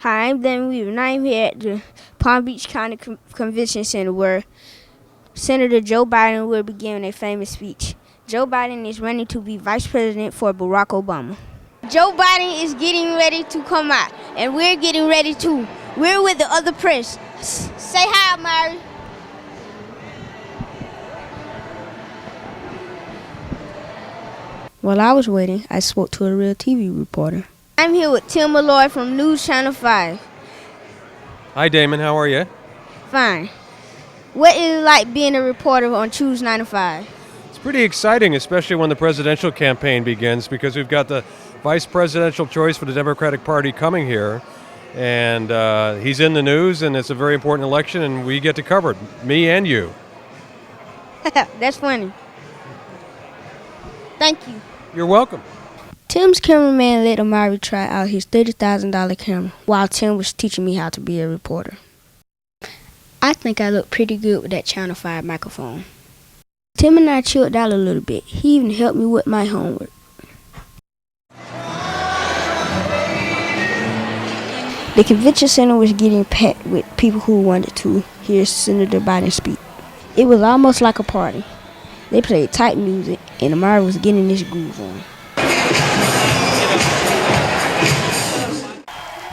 Hi, I'm Damon Weaver, and I'm here at the Palm Beach County Convention Center where Senator Joe Biden will be giving a famous speech. Joe Biden is running to be vice president for Barack Obama. Joe Biden is getting ready to come out, and we're getting ready too. We're with the other press. Say hi, Mary. While I was waiting, I spoke to a real TV reporter. I'm here with Tim Malloy from News Channel 5. Hi, Damon. How are you? Fine. What is it like being a reporter on Choose 9 to 5? It's pretty exciting, especially when the presidential campaign begins, because we've got the vice presidential choice for the Democratic Party coming here. And he's in the news, and it's a very important election, and we get to cover it, me and you. That's funny. Thank you. You're welcome. Tim's cameraman let Amari try out his $30,000 camera while Tim was teaching me how to be a reporter. I think I look pretty good with that Channel 5 microphone. Tim and I chilled out a little bit. He even helped me with my homework. The convention center was getting packed with people who wanted to hear Senator Biden speak. It was almost like a party. They played tight music, and Amari was getting his groove on.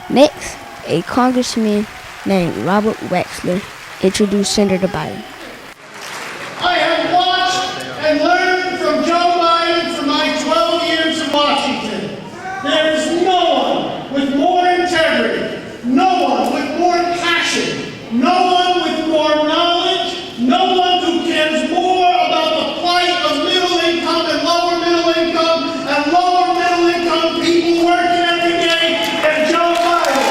Next, a congressman named Robert Waxler introduced Senator Biden. I have watched and learned from Joe Biden for my 12 years in Washington. There is no one with more integrity, no one with more passion, no one with more knowledge, no one who cares more about the plight of middle income and lower middle income and lower middle income people working every day than Joe Biden.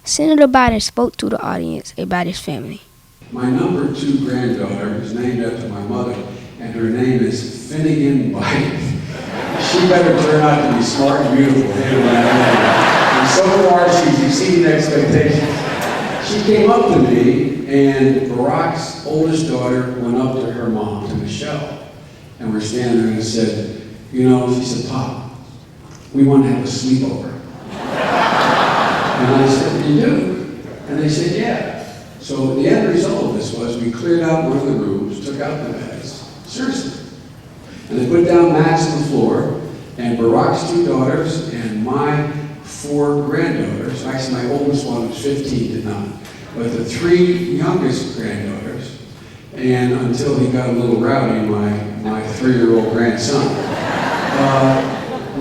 Senator Biden spoke to the audience about his family. My number 2 granddaughter is named after my mother, and her name is Finnegan Biden. She better turn out to be smart and beautiful. And so far, she's exceeding expectations. She came up to me, and Barack's oldest daughter went up to her mom, to Michelle, and we're standing there and said, you know, she said, Pop, we want to have a sleepover. And I said, you do? And they said, yeah. So the end result of this was we cleared out one of the rooms, took out the beds, seriously. And they put down mats on the floor, and Barack's 2 daughters and my 4 granddaughters, actually my oldest one was 15, did not, but the 3 youngest granddaughters, and until he got a little rowdy, my 3-year-old grandson,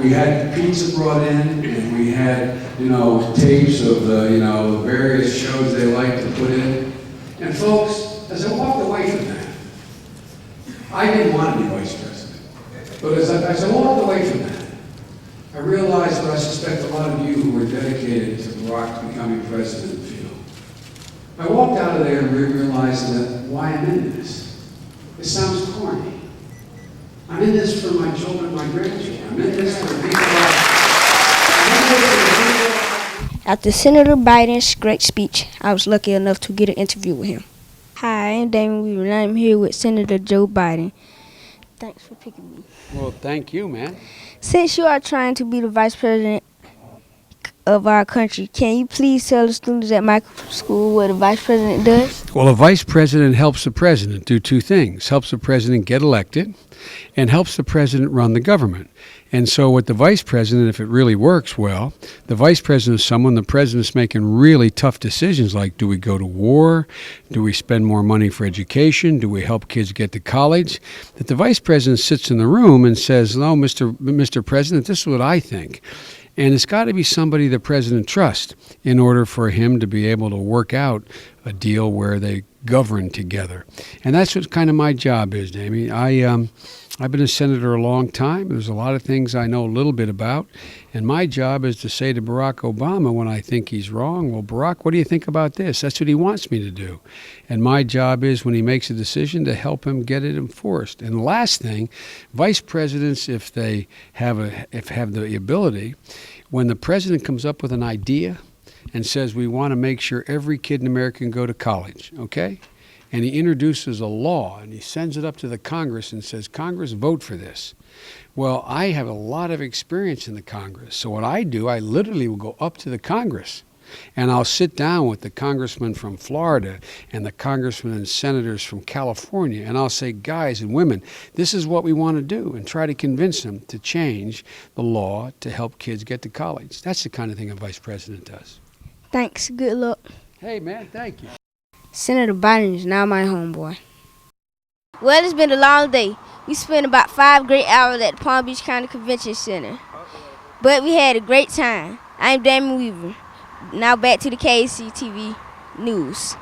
we had pizza brought in, and we had, you know, tapes of the, you know, various shows they like to put in. And folks, as I walked away from that, I didn't want to be vice president. But as I walked away from that, I realized what I suspect a lot of you who were dedicated to Barack becoming president feel. I walked out of there and realized that why I'm in this. It sounds corny. I'm in this for my children, my grandchildren. I'm in this for people. After Senator Biden's great speech, I was lucky enough to get an interview with him. Hi, I'm Damon Weaver, and I'm here with Senator Joe Biden. Thanks for picking me. Well, thank you, man. Since you are trying to be the vice president of our country, can you please tell the students at my school what a vice president does? Well, a vice president helps the president do 2 things. Helps the president get elected and helps the president run the government. And so with the vice president, if it really works well, the vice president is someone the president's making really tough decisions like, do we go to war? Do we spend more money for education? Do we help kids get to college? That the vice president sits in the room and says, no, Mr. President, this is what I think. And it's got to be somebody the president trusts in order for him to be able to work out a deal where they govern together. And that's what kind of my job is, Damien. I've been a senator a long time. There's a lot of things I know a little bit about. And my job is to say to Barack Obama when I think he's wrong, well, Barack, what do you think about this? That's what he wants me to do. And my job is when he makes a decision to help him get it enforced. And the last thing, vice presidents, if they have the ability, when the president comes up with an idea and says we want to make sure every kid in America can go to college, okay? and he introduces a law and he sends it up to the Congress and says, Congress, vote for this. Well, I have a lot of experience in the Congress. So what I do, I literally will go up to the Congress and I'll sit down with the congressman from Florida and the congressmen and senators from California, and I'll say, guys and women, this is what we want to do, and try to convince them to change the law to help kids get to college. That's the kind of thing a vice president does. Thanks. Good luck. Hey, man, thank you. Senator Biden is now my homeboy. Well, it's been a long day. We spent about 5 great hours at the Palm Beach County Convention Center. But we had a great time. I'm Damon Weaver. Now back to the KEC TV News.